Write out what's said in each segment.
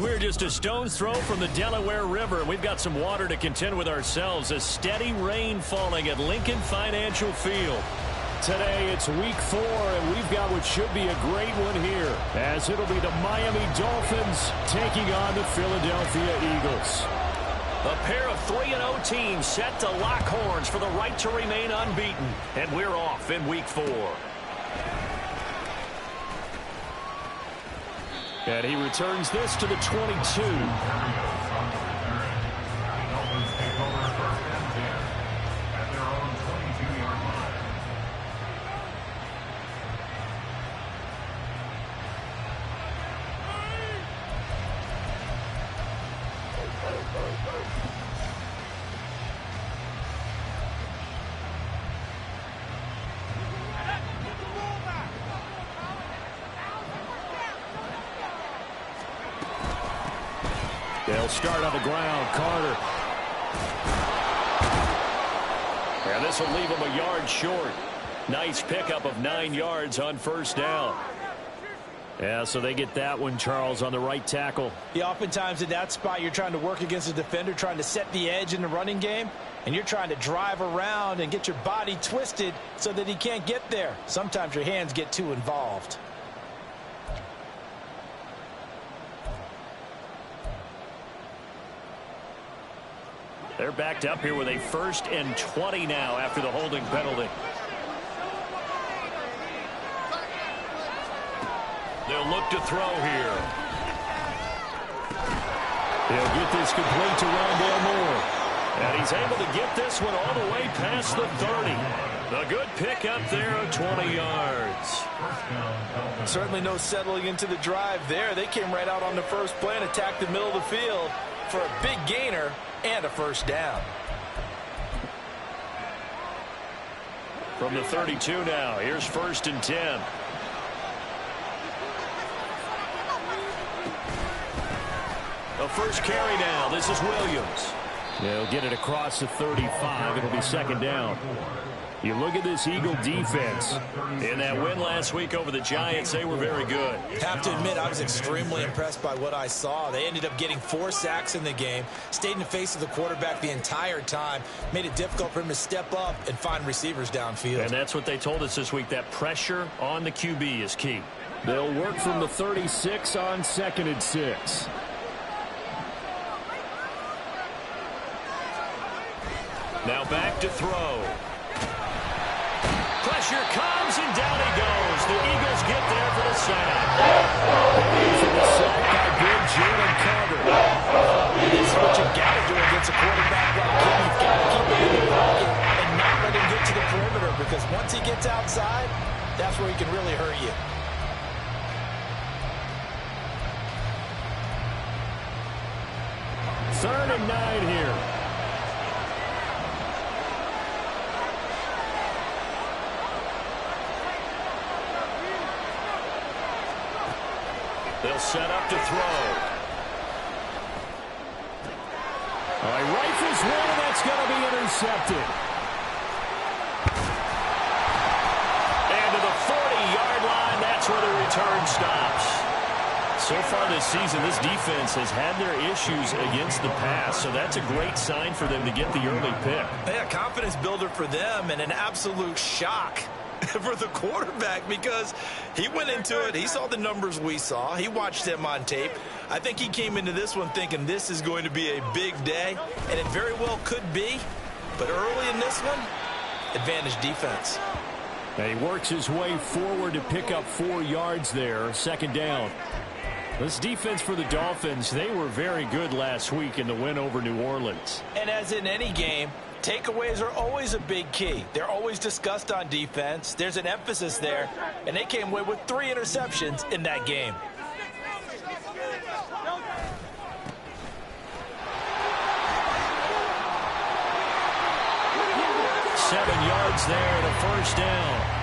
We're just a stone's throw from the Delaware River, and we've got some water to contend with ourselves. A steady rain falling at Lincoln Financial Field. Today it's week 4, and we've got what should be a great one here, as it'll be the Miami Dolphins taking on the Philadelphia Eagles. A pair of 3-0 teams set to lock horns for the right to remain unbeaten, and we're off in week 4. And he returns this to the 22. They'll start on the ground. Carter. And this will leave him a yard short. Nice pickup of 9 yards on first down. Yeah, so they get that one, Charles, on the right tackle. Yeah, oftentimes in that spot, you're trying to work against a defender, trying to set the edge in the running game, and you're trying to drive around and get your body twisted so that he can't get there. Sometimes your hands get too involved. They're backed up here with a 1st and 20 now after the holding penalty. They'll look to throw here. He'll get this complete to Rondale Moore. And he's able to get this one all the way past the 30. A good pickup there of 20 yards. Certainly no settling into the drive there. They came right out on the first play and attacked the middle of the field for a big gainer and a first down. From the 32 now, here's 1st and 10. A first carry now. This is Williams. They'll get it across the 35. It'll be 2nd down. You look at this Eagle defense. In that win last week over the Giants, they were very good. Have to admit, I was extremely impressed by what I saw. They ended up getting 4 sacks in the game, stayed in the face of the quarterback the entire time, made it difficult for him to step up and find receivers downfield. And that's what they told us this week, that pressure on the QB is key. They'll work from the 36 on 2nd and 6. Now back to throw. Pressure comes, and down he goes. The Eagles get there for the sack. For the sack by big Jalen Carter. This is what you got to do against a quarterback like him. You've got to keep him in the pocket and not let him get to the perimeter, because once he gets outside, that's where he can really hurt you. Third and 9 here. They'll set up to throw. All right, rifles one, and that's going to be intercepted. And to the 40-yard line, that's where the return stops. So far this season, this defense has had their issues against the pass, so that's a great sign for them to get the early pick. Yeah, confidence builder for them, and an absolute shock for the quarterback, because he went into it, he saw the numbers we saw, he watched them on tape. I think he came into this one thinking this is going to be a big day, and it very well could be, but early in this one, advantage defense. And he works his way forward to pick up 4 yards there, 2nd down. This defense for the Dolphins, they were very good last week in the win over New Orleans. And as in any game, takeaways are always a big key. They're always discussed on defense. There's an emphasis there, and they came away with 3 interceptions in that game. Seven yards there and a first down.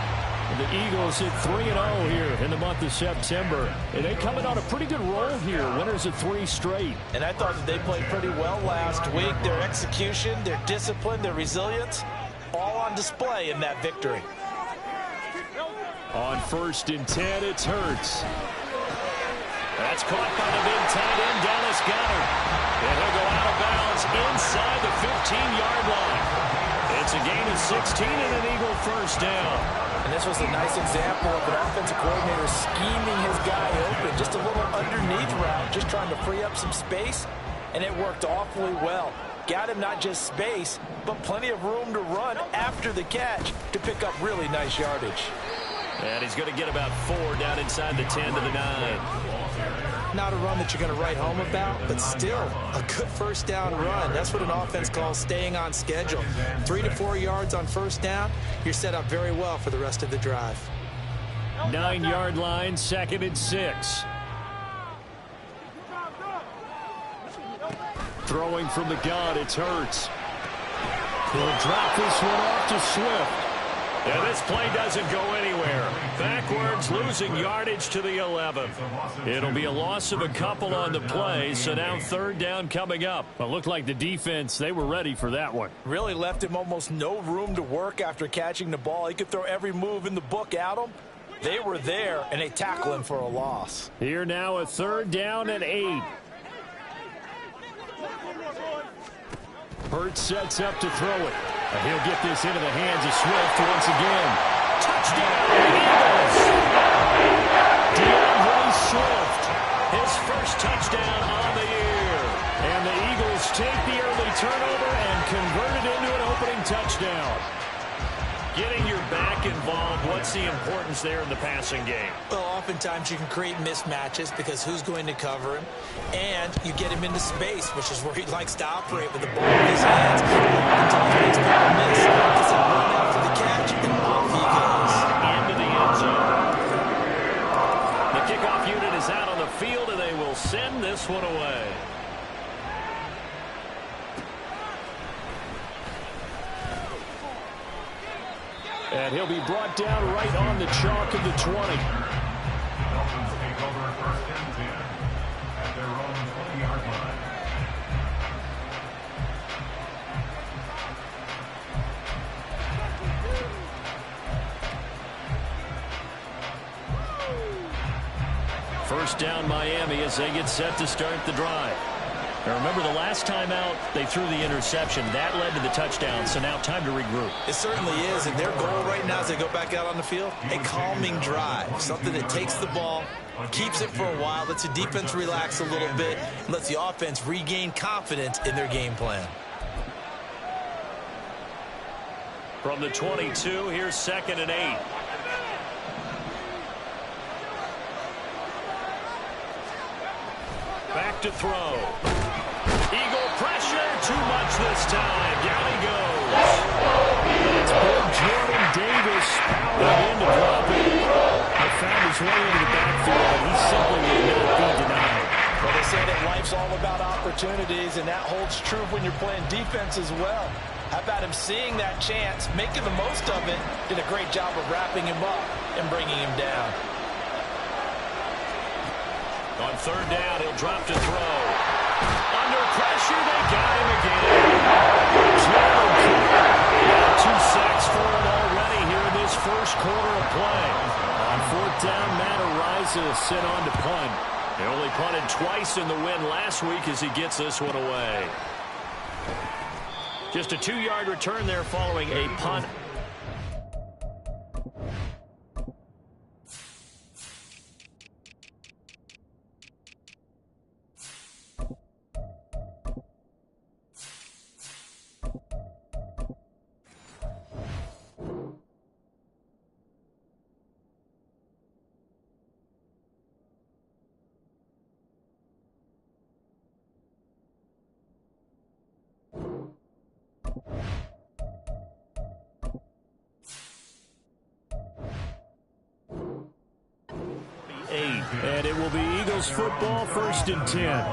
And the Eagles hit 3-0 here in the month of September. And they coming on a pretty good roll here. Winners of 3 straight. And I thought that they played pretty well last week. Their execution, their discipline, their resilience, all on display in that victory. On 1st and 10, it's Hurts. That's caught by the big tight end, Dallas Goedert. And he'll go out of bounds inside the 15-yard line. It's a gain of 16 and an Eagle first down. And this was a nice example of an offensive coordinator scheming his guy open. Just a little underneath route, just trying to free up some space, and it worked awfully well. Got him not just space, but plenty of room to run after the catch to pick up really nice yardage. And he's going to get about 4 down inside the 10 to the 9. Not a run that you're going to write home about, but still a good first down run. That's what an offense calls staying on schedule. 3 to 4 yards on first down, you're set up very well for the rest of the drive. 9-yard line, 2nd and 6. Throwing from the gun, it's Hurts. He'll drop this one off to Swift. And this play doesn't go anywhere. Backwards, losing yardage to the 11. It'll be a loss of a couple on the play, so now 3rd down coming up. Well, it looked like the defense, they were ready for that one. Really left him almost no room to work after catching the ball. He could throw every move in the book at him. They were there, and they tackle him for a loss. Here now a 3rd down and 8. Hurts sets up to throw it. And he'll get this into the hands of Swift once again. Touchdown, Eagles! DeAndre Swift, his first touchdown on the year. And the Eagles take the early turnover and convert it into an opening touchdown. Getting your back involved, what's the importance there in the passing game? Well, oftentimes you can create mismatches because who's going to cover him, and you get him into space, which is where he likes to operate with the ball in his hands. Sometimes he makes people miss. Gets a run after the catch, and off he goes. Into the end zone. The kickoff unit is out on the field, and they will send this one away. And he'll be brought down right on the chalk of the 20. Dolphins take over 1st and 10 at their own 20-yard line. First down Miami as they get set to start the drive. Now remember, the last time out, they threw the interception. That led to the touchdown, so now time to regroup. It certainly is, and their goal right now as they go back out on the field, a calming drive, something that takes the ball, keeps it for a while, lets the defense relax a little bit, and lets the offense regain confidence in their game plan. From the 22, here's 2nd and 8. Back to throw. Eagle pressure, too much this time. Down he goes. It's big Jordan Davis powering in to drop it. He found his way into the backfield, and he simply will not be denied. Well, they say that life's all about opportunities, and that holds true when you're playing defense as well. How about him seeing that chance, making the most of it, did a great job of wrapping him up and bringing him down. On 3rd down, he'll drop to throw. Under pressure, they got him again. Got 2 sacks for him already here in this first quarter of play. On 4th down, Matt Araiza is sent on to punt. He only punted twice in the win last week as he gets this one away. Just a 2-yard return there following a punt. And it will be Eagles football, 1st and 10.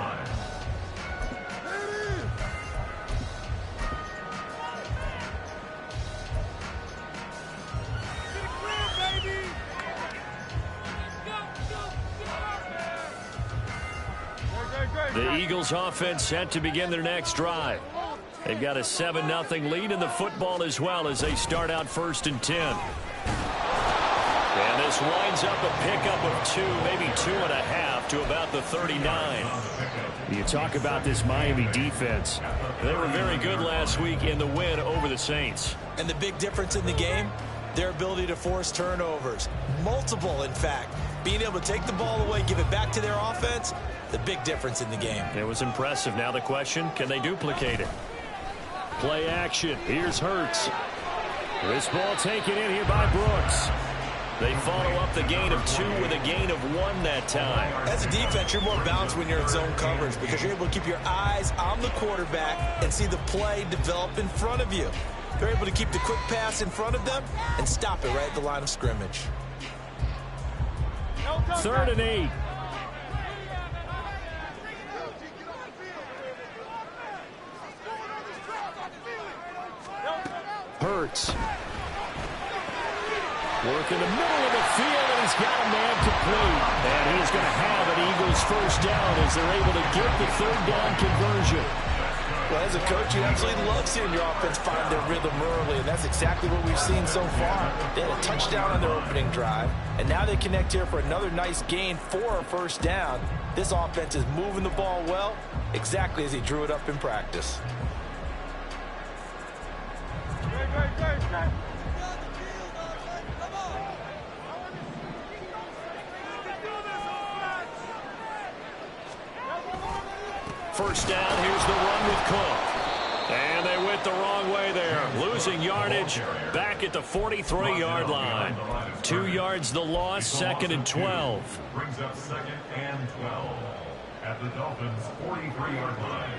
The Eagles offense set to begin their next drive. They've got a 7-0 lead in the football as well as they start out 1st and 10. And This winds up a pickup of 2, maybe 2.5 to about the 39. You talk about this Miami defense. They were very good last week in the win over the Saints. And the big difference in the game, their ability to force turnovers. Multiple, in fact. Being able to take the ball away, give it back to their offense, the big difference in the game. It was impressive. Now the question, can they duplicate it? Play action. Here's Hurts. This ball taken in here by Brooks. They follow up the gain of 2 with a gain of 1 that time. As a defense, you're more balanced when you're in zone coverage because you're able to keep your eyes on the quarterback and see the play develop in front of you. They're able to keep the quick pass in front of them and stop it right at the line of scrimmage. 3rd and 8. Hurts. Work in the middle of the field, and he's got a man complete. And he's going to have an Eagles first down as they're able to get the 3rd down conversion. Well, as a coach, you absolutely love seeing your offense find their rhythm early, and that's exactly what we've seen so far. They had a touchdown on their opening drive, and now they connect here for another nice gain for a first down. This offense is moving the ball well, exactly as he drew it up in practice. First down, here's the run with Cook. And they went the wrong way there. Losing yardage back at the 43-yard line. 2 yards the loss, 2nd and 12. Brings up 2nd and 12 at the Dolphins' 43-yard line.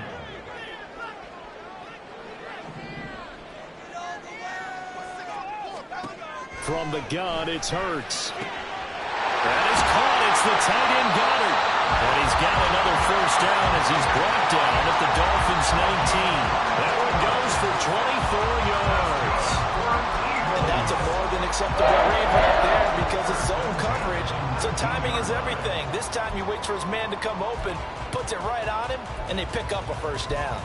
From the gun, it's Hurts. That is caught. It's the tight end Goddard. And he's got another first down as he's brought down at the Dolphins' 19. That one goes for 24 yards. And that's a more than acceptable read right there because it's zone coverage. So timing is everything. This time he waits for his man to come open, puts it right on him, and they pick up a first down.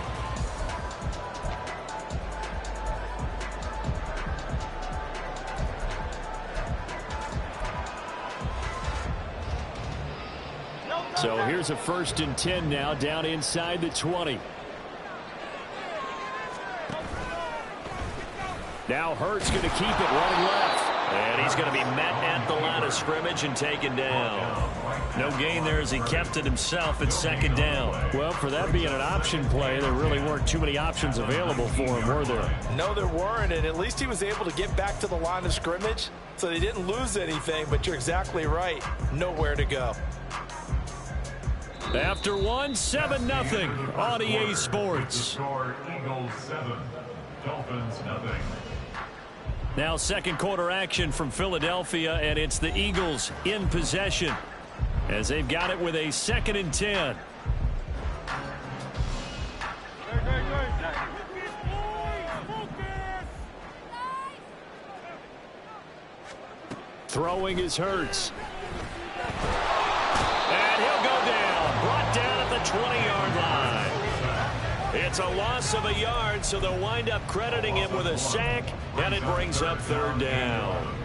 So here's a 1st and 10 now down inside the 20. Now Hurts going to keep it running left. And he's going to be met at the line of scrimmage and taken down. No gain there as he kept it himself at 2nd down. Well, for that being an option play, there really weren't too many options available for him, were there? No, there weren't, and at least he was able to get back to the line of scrimmage, so they didn't lose anything, but you're exactly right. Nowhere to go. After 1, 7-0 on EA Sports. Score Eagles 7, Dolphins nothing. Now 2nd quarter action from Philadelphia, and it's the Eagles in possession as they've got it with a 2nd and 10. Throwing is Hurts. And he'll go down. Brought down at the 20-yard line. It's a loss of a yard, so they'll wind up crediting him with a sack, and it brings up 3rd down.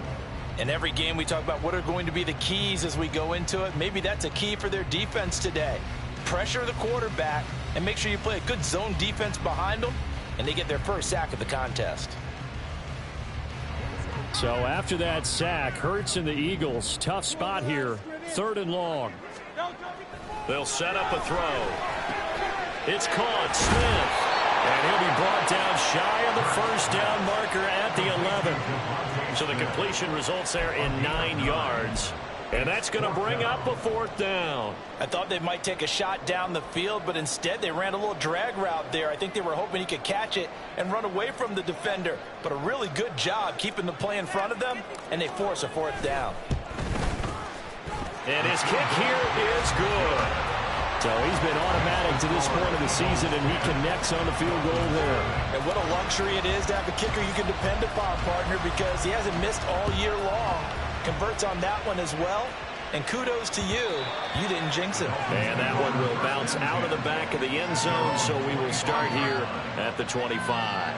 In every game we talk about what are going to be the keys as we go into it. Maybe that's a key for their defense today. Pressure the quarterback and make sure you play a good zone defense behind them, and they get their first sack of the contest. So after that sack, Hurts and the Eagles, tough spot here, 3rd and long. They'll set up a throw. It's caught, Smith, and he'll be brought down shy of the first down marker at the 11. So the completion results there in 9 yards, and that's going to bring up a 4th down. I thought they might take a shot down the field, but instead they ran a little drag route there. I think they were hoping he could catch it and run away from the defender, but a really good job keeping the play in front of them, and they force a 4th down. And his kick here is good. So he's been automatic to this point of the season, and he connects on the field goal there. And what a luxury it is to have a kicker you can depend upon, partner, because he hasn't missed all year long. Converts on that one as well. And kudos to you. You didn't jinx him. And that one will bounce out of the back of the end zone, so we will start here at the 25.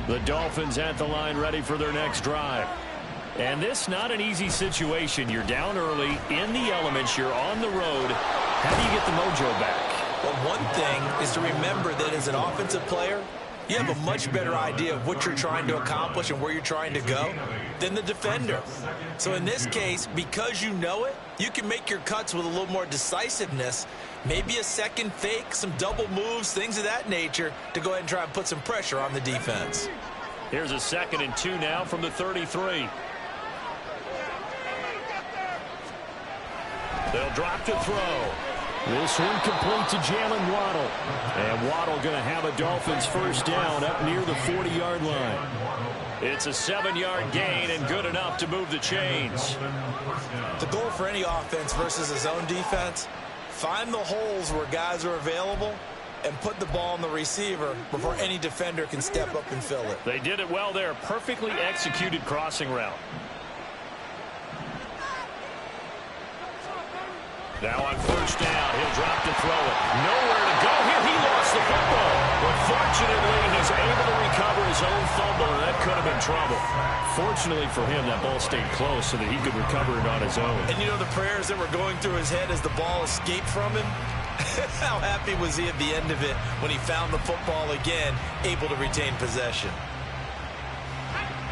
The Dolphins at the line ready for their next drive. And this not an easy situation. You're down early, in the elements, you're on the road. How do you get the mojo back? Well, one thing is to remember that as an offensive player, you have a much better idea of what you're trying to accomplish and where you're trying to go than the defender. So in this case, because you know it, you can make your cuts with a little more decisiveness, maybe a second fake, some double moves, things of that nature, to go ahead and try and put some pressure on the defense. Here's a 2nd and 2 now from the 33. They'll drop to throw. This one complete to Jalen Waddle. And Waddle going to have a Dolphins first down up near the 40-yard line. It's a 7-yard gain and good enough to move the chains. The goal for any offense versus a zone defense, find the holes where guys are available and put the ball on the receiver before any defender can step up and fill it. They did it well there. Perfectly executed crossing route. Now on first down, he'll drop to throw it. Nowhere to go here. He lost the football. But fortunately, he's able to recover his own fumble, and that could have been trouble. Fortunately for him, that ball stayed close so that he could recover it on his own. And you know the prayers that were going through his head as the ball escaped from him? How happy was he at the end of it when he found the football again, able to retain possession?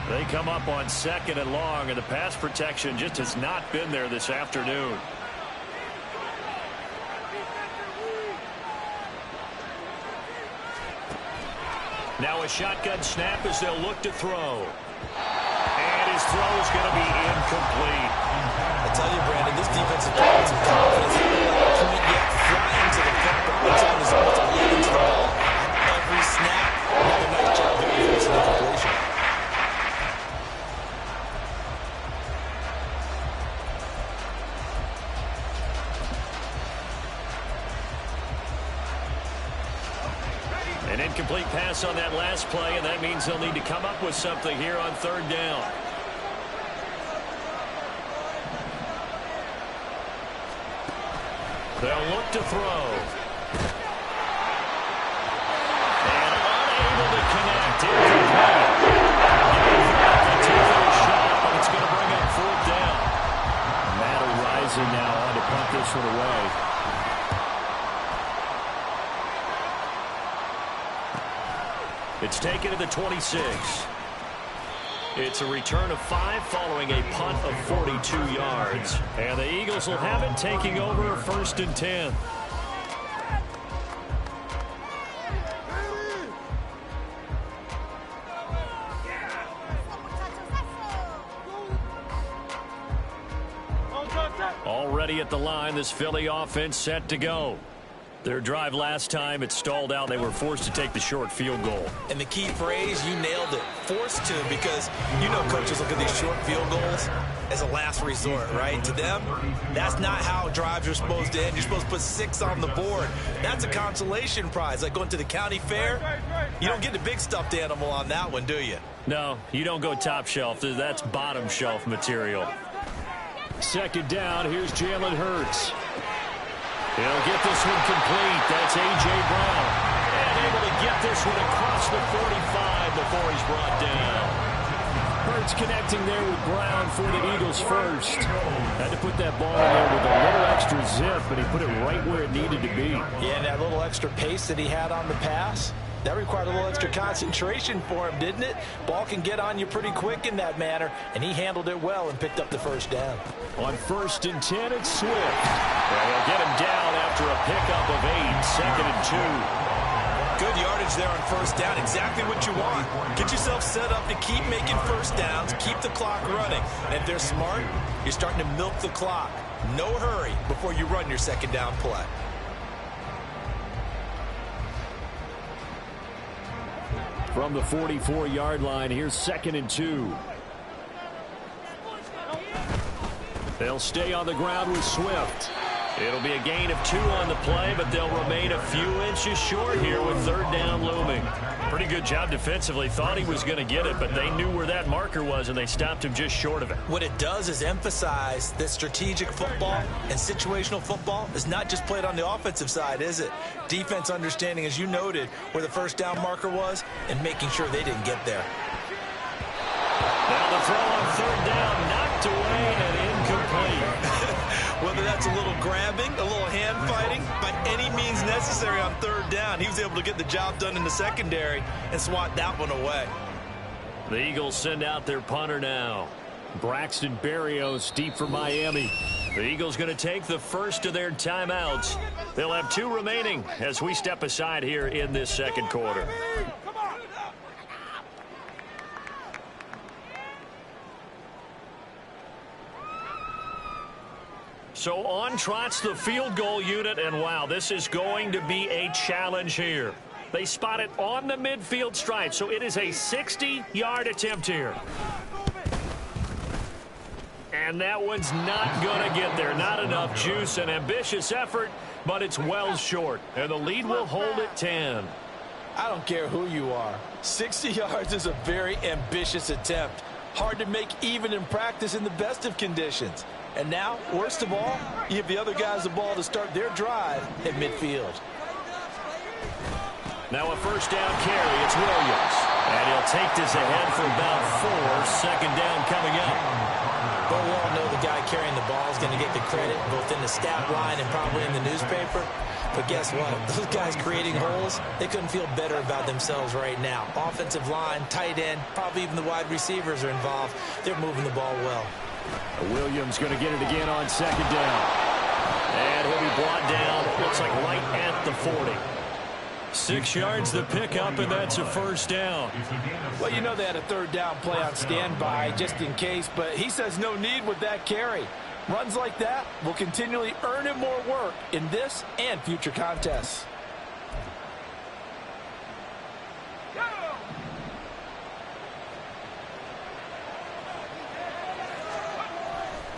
They come up on 2nd and long, and the pass protection just has not been there this afternoon. Now a shotgun snap as they'll look to throw. And his throw is going to be incomplete. I tell you, Brandon, this defensive player has some confidence. He didn't let a point yet flying to the front, but looks on his own to lead into the ball. Every snap, another nice job doing for some incompletion. An incomplete pass on that last play, and that means they'll need to come up with something here on 3rd down. They'll look to throw. And unable to connect. Incomplete. They take their shot, but it's going to bring up 4th down. Matt Rising now on to punt this one away. It's taken to the 26. It's a return of 5 following a punt of 42 yards. And the Eagles will have it, taking over 1st and 10. Already at the line, this Philly offense set to go. Their drive last time, it stalled out. They were forced to take the short field goal. And the key phrase, you nailed it, forced to, because you know coaches look at these short field goals as a last resort, right? To them, that's not how drives are supposed to end. You're supposed to put 6 on the board. That's a consolation prize. Like going to the county fair, you don't get the big stuffed animal on that one, do you? No, you don't go top shelf. That's bottom shelf material. 2nd down, here's Jalen Hurts. He'll get this one complete. That's A.J. Brown. And able to get this one across the 45 before he's brought down. Hurts connecting there with Brown for the Eagles first. Had to put that ball in there with a little extra zip, but he put it right where it needed to be. Yeah, and that little extra pace that he had on the pass, that required a little extra concentration for him, didn't it? Ball can get on you pretty quick in that manner, and he handled it well and picked up the first down. On 1st and 10, it's Swift. Well, they'll get him down after a pickup of 8, 2nd and 2. Good yardage there on first down, exactly what you want. Get yourself set up to keep making first downs, keep the clock running. And if they're smart, you're starting to milk the clock. No hurry before you run your 2nd down play. From the 44-yard line, here's 2nd and 2. They'll stay on the ground with Swift. It'll be a gain of 2 on the play, but they'll remain a few inches short here with third down looming. Pretty good job defensively. Thought he was going to get it, but they knew where that marker was, and they stopped him just short of it. What it does is emphasize that strategic football and situational football is not just played on the offensive side, is it? Defense understanding, as you noted, where the first down marker was and making sure they didn't get there. Now the throw on third down, knocked away and incomplete. Whether that's a little grabbing, a little hand fighting, by any means necessary on third down, he was able to get the job done in the secondary and swat that one away. The Eagles send out their punter now. Braxton Berrios deep for Miami. The Eagles going to take the first of their timeouts. They'll have 2 remaining as we step aside here in this second quarter. So on trots the field goal unit, and wow, this is going to be a challenge here. They spot it on the midfield stripe, so it is a 60-yard attempt here. And that one's not going to get there. Not enough juice. An ambitious effort, but it's well short. And the lead will hold at 10. I don't care who you are. 60 yards is a very ambitious attempt. Hard to make even in practice in the best of conditions. And now, worst of all, you give the other guys the ball to start their drive at midfield. Now a first down carry. It's Williams. And he'll take this ahead for about 4. Second down coming up. But we all know the guy carrying the ball is going to get the credit both in the stat line and probably in the newspaper. But guess what? Those guys creating holes, they couldn't feel better about themselves right now. Offensive line, tight end, probably even the wide receivers are involved. They're moving the ball well. Williams going to get it again on second down. And he'll be brought down, looks like right at the 40. 6 yards the pickup, and that's a first down. Well, you know they had a third down play on standby just in case, but he says no need with that carry. Runs like that will continually earn him more work in this and future contests.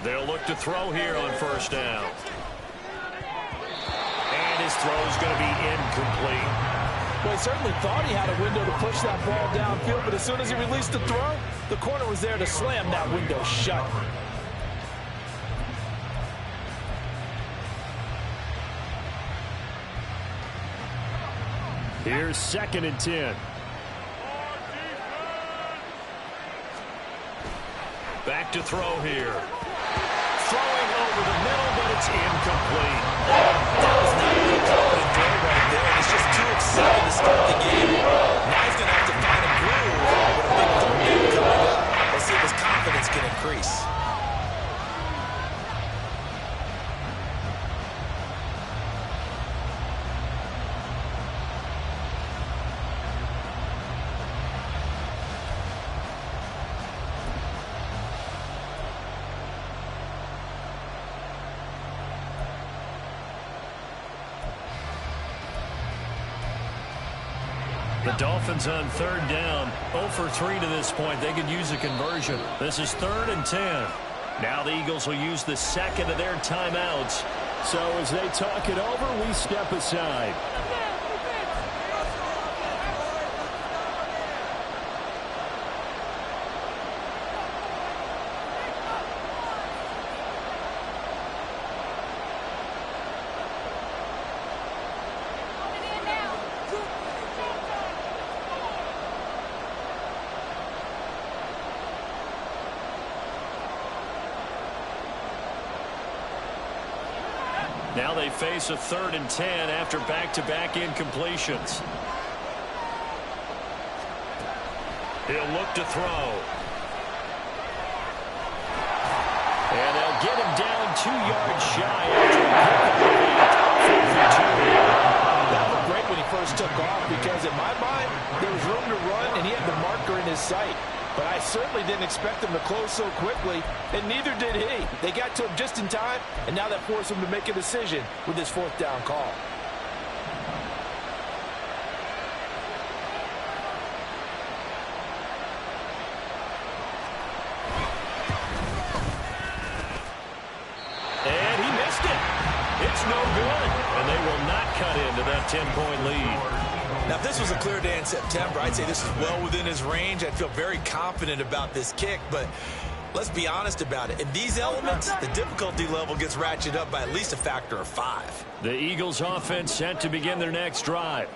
They'll look to throw here on first down. And his throw is going to be incomplete. Well, he certainly thought he had a window to push that ball downfield, but as soon as he released the throw, the corner was there to slam that window shut. Here's 2nd and 10. Back to throw here. Throwing over the middle, but it's incomplete. That was not a good confident throw right there. And it's just too exciting to start the game. Now he's going to have to find a groove with a big third down coming up. Let's see if his confidence can increase. The Dolphins on third down, 0 for 3 to this point. They could use a conversion. This is 3rd and 10. Now the Eagles will use the second of their timeouts. So as they talk it over, we step aside. Now they face a 3rd and 10 after back-to-back incompletions. He'll look to throw. And they'll get him down 2 yards shy after a pickup of 8. That looked great when he first took off because in my mind, there was room to run and he had the marker in his sight. But I certainly didn't expect him to close so quickly, and neither did he. They got to him just in time, and now that forced him to make a decision with his 4th down call. And he missed it. cut into that 10-point lead. Now, if this was a clear day in September, I'd say this is well within his range. I'd feel very confident about this kick, but let's be honest about it. In these elements, the difficulty level gets ratcheted up by at least a factor of 5. The Eagles offense set to begin their next drive.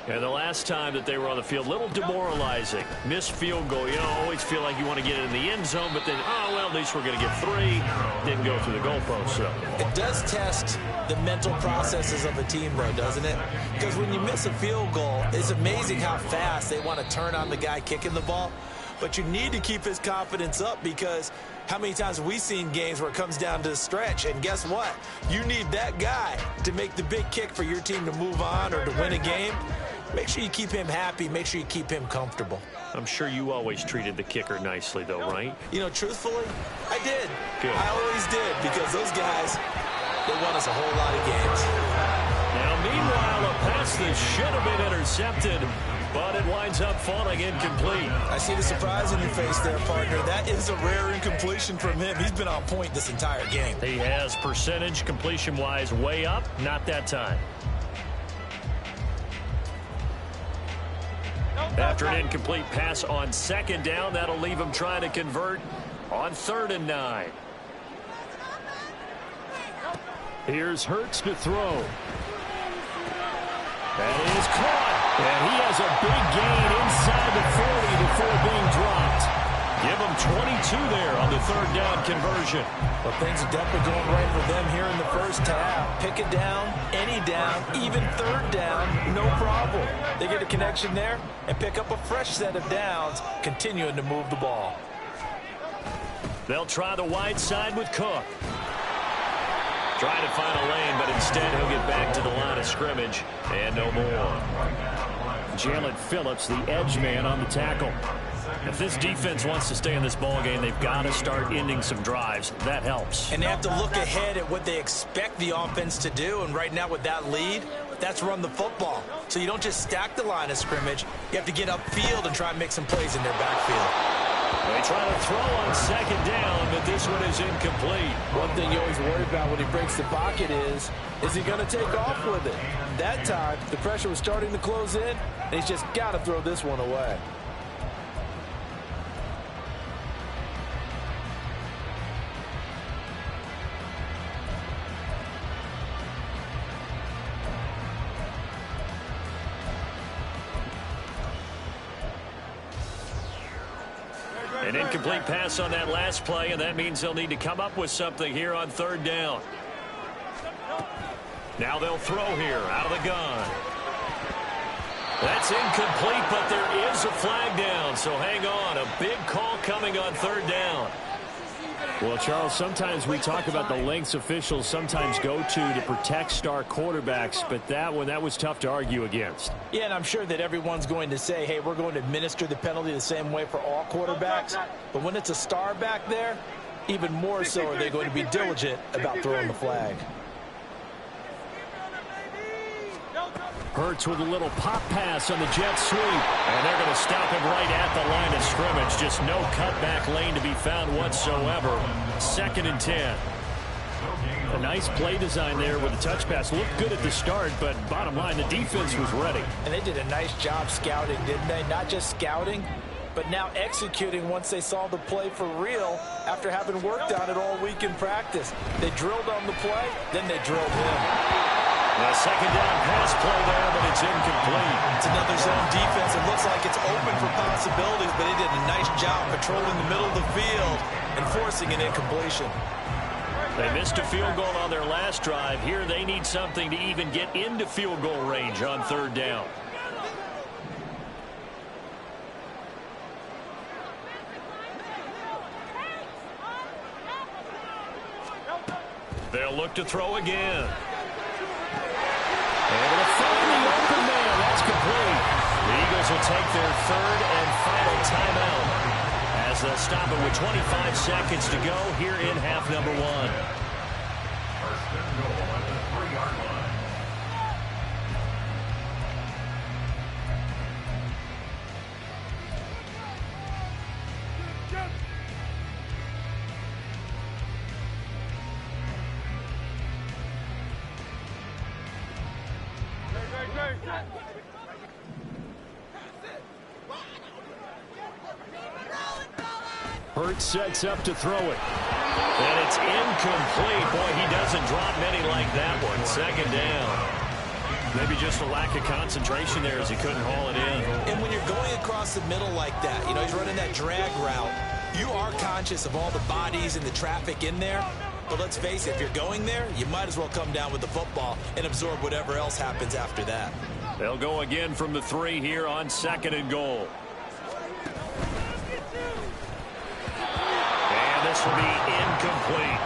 And the last time that they were on the field, a little demoralizing. Missed field goal. You know, always feel like you want to get it in the end zone, but then, oh, well, at least we're going to get 3. Didn't go through the goalpost. So it does test the mental processes of a team, though, doesn't it? Because when you miss a field goal, it's amazing how fast they want to turn on the guy kicking the ball. But you need to keep his confidence up, because how many times have we seen games where it comes down to the stretch, and guess what? You need that guy to make the big kick for your team to move on or to win a game. Make sure you keep him happy. Make sure you keep him comfortable. I'm sure you always treated the kicker nicely, though, right? You know, truthfully, I did. Good. I always did, because those guys, they won us a whole lot of games. Now, meanwhile, a pass that should have been intercepted, but it winds up falling incomplete. I see the surprise on your face there, partner. That is a rare incompletion from him. He's been on point this entire game. He has percentage completion-wise way up, not that time. After an incomplete pass on second down, that'll leave him trying to convert on 3rd and 9. Here's Hurts to throw. That is caught. And he has a big gain inside the 40 before being dropped. Give him 22 there on the 3rd down conversion. Well, things are definitely going right for them here in the first half. Pick it down, any down, even 3rd down, no problem. They get a connection there and pick up a fresh set of downs, continuing to move the ball. They'll try the wide side with Cook. Trying to find a lane, but instead he'll get back to the line of scrimmage and no more. Jalen Phillips, the edge man on the tackle. If this defense wants to stay in this ballgame, they've got to start ending some drives. That helps. And they have to look ahead at what they expect the offense to do. And right now with that lead, that's run the football. So you don't just stack the line of scrimmage. You have to get upfield and try and make some plays in their backfield. They try to throw on second down, but this one is incomplete. One thing you always worry about when he breaks the pocket is he going to take off with it? That time, the pressure was starting to close in, and he's just got to throw this one away. An incomplete pass on that last play, and that means they'll need to come up with something here on 3rd down. Now they'll throw here out of the gun. That's incomplete, but there is a flag down, so hang on. A big call coming on 3rd down. Well, Charles, sometimes we talk about the lengths officials sometimes go to protect star quarterbacks, but that was tough to argue against. Yeah, and I'm sure that everyone's going to say, hey, we're going to administer the penalty the same way for all quarterbacks. But when it's a star back there, even more so are they going to be diligent about throwing the flag. Hurts with a little pop pass on the jet sweep. And they're going to stop him right at the line of scrimmage. Just no cutback lane to be found whatsoever. 2nd and 10. A nice play design there with the touch pass. Looked good at the start, but bottom line, the defense was ready. And they did a nice job scouting, didn't they? Not just scouting, but now executing once they saw the play for real after having worked on it all week in practice. They drilled on the play, then they drilled him. A 2nd down pass play there, but it's incomplete. It's another zone defense. It looks like it's open for possibilities, but they did a nice job patrolling the middle of the field and forcing an incompletion. They missed a field goal on their last drive. Here they need something to even get into field goal range on 3rd down. They'll look to throw again. Able to find the open man. That's complete. The Eagles will take their 3rd and final timeout as they'll stop it with 25 seconds to go here in half number 1. First and goal at the 3-yard line. Hurts sets up to throw it. And it's incomplete. Boy, he doesn't drop many like that one. Second down. Maybe just a lack of concentration there as he couldn't haul it in. And when you're going across the middle like that, you know, he's running that drag route, you are conscious of all the bodies and the traffic in there. But let's face it, if you're going there, you might as well come down with the football and absorb whatever else happens after that. They'll go again from the 3 here on 2nd and goal. And this will be incomplete.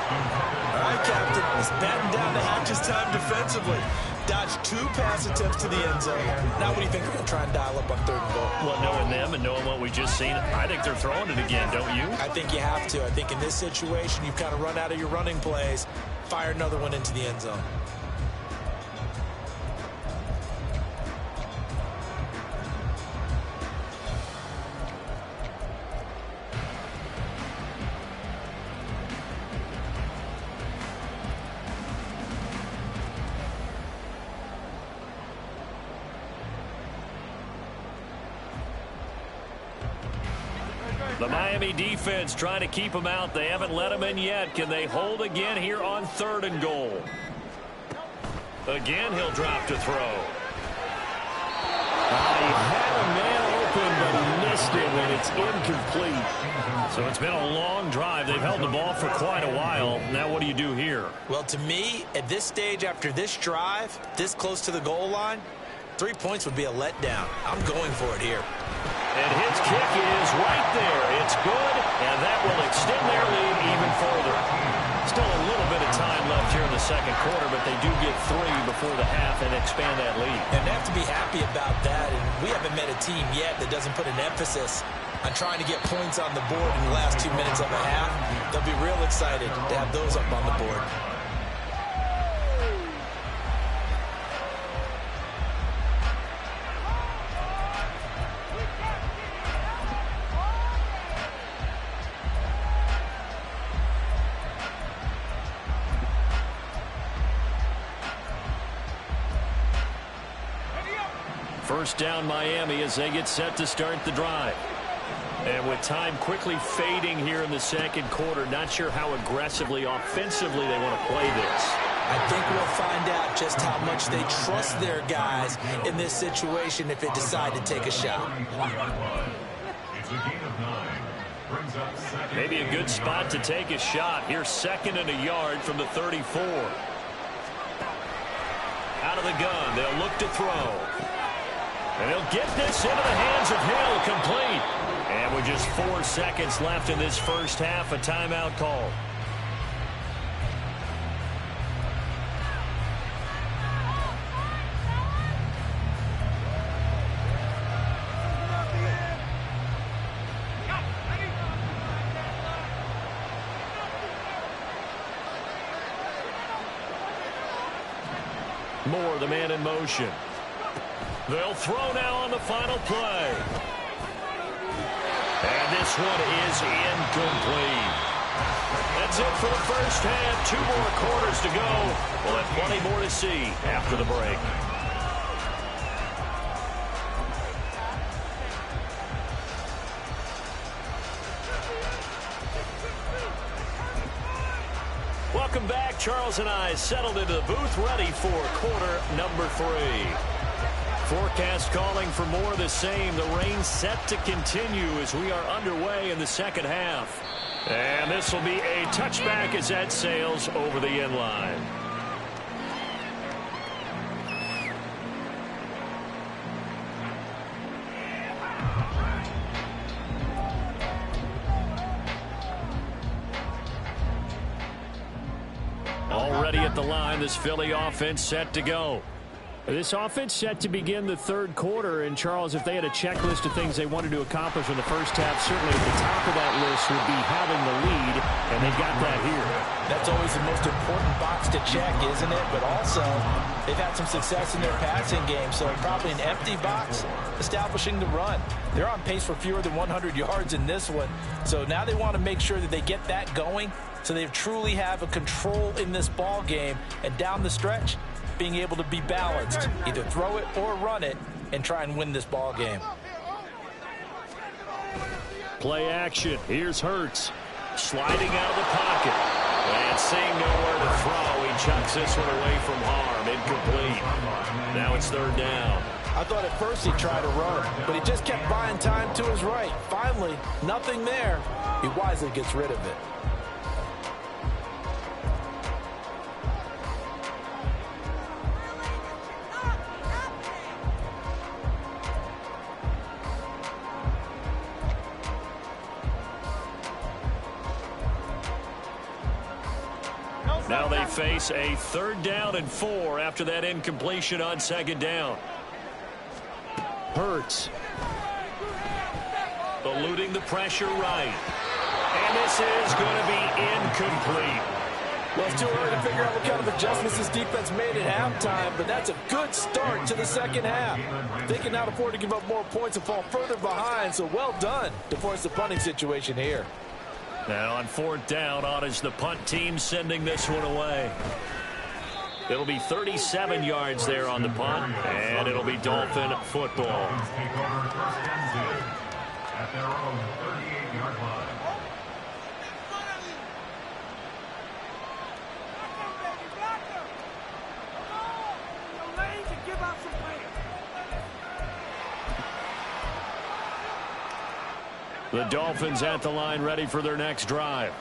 All right, Captain, he's batting down the hatches time defensively. Dodged 2 pass attempts to the end zone. Now what do you think they're going to try and dial up on 3rd and goal? Well, knowing them and knowing what we just seen, I think they're throwing it again, don't you? I think you have to. I think in this situation, you've kind of run out of your running plays. Fire another one into the end zone. The Miami defense trying to keep him out. They haven't let him in yet. Can they hold again here on 3rd and goal? Again, he'll drop to throw. He had a man open, but he missed it, and it's incomplete. So it's been a long drive. They've held the ball for quite a while. Now what do you do here? Well, to me, at this stage, after this drive, this close to the goal line, 3 points would be a letdown. I'm going for it here. And his kick is right there. It's good, and that will extend their lead even further. Still a little bit of time left here in the 2nd quarter, but they do get 3 before the half and expand that lead. And they have to be happy about that. And we haven't met a team yet that doesn't put an emphasis on trying to get points on the board in the last 2 minutes of a half. They'll be real excited to have those up on the board. First down Miami as they get set to start the drive. And with time quickly fading here in the 2nd quarter, not sure how aggressively, offensively they want to play this. I think we'll find out just how much they trust their guys in this situation if they decide to take a shot. It's a gain of 9. Brings up 2nd. Maybe a good spot to take a shot. Here's 2nd and a yard from the 34. Out of the gun, they'll look to throw. And he'll get this into the hands of Hill, complete. And with just 4 seconds left in this first half, a timeout call. Moore, the man in motion. They'll throw now on the final play. And this one is incomplete. That's it for the first half. 2 more quarters to go. We'll have plenty more to see after the break. Welcome back. Charles and I settled into the booth, ready for quarter number 3. Forecast calling for more of the same. The rain set to continue as we are underway in the 2nd half. And this will be a touchback as that sails over the end line. Already at the line, this Philly offense set to go. This offense set to begin the 3rd quarter, and Charles, if they had a checklist of things they wanted to accomplish in the first half, certainly at the top of that list would be having the lead, and they've got that here. That's always the most important box to check, isn't it? But also, they've had some success in their passing game, so probably an empty box establishing the run. They're on pace for fewer than 100 yards in this one, so now they want to make sure that they get that going so they truly have a control in this ball game, and down the stretch, being able to be balanced, either throw it or run it, and try and win this ball game. Play action. Here's Hurts. Sliding out of the pocket. And seeing nowhere to throw, he chucks this one away from harm. Incomplete. Now it's third down. I thought at first he'd try to run, but he just kept buying time to his right. Finally, nothing there. He wisely gets rid of it. Now they face a 3rd down and 4 after that incompletion on 2nd down. Hurts. Eluding the pressure right. And this is going to be incomplete. Well, it's too early to figure out what kind of adjustments this defense made at halftime, but that's a good start to the second half. They can now afford to give up more points and fall further behind, so well done to force the punting situation here. Now on 4th down, on is the punt team sending this one away. It'll be 37 yards there on the punt, and it'll be Dolphin football. Dolphins take over 1st and 10 at their own 38-yard line. The Dolphins at the line ready for their next drive.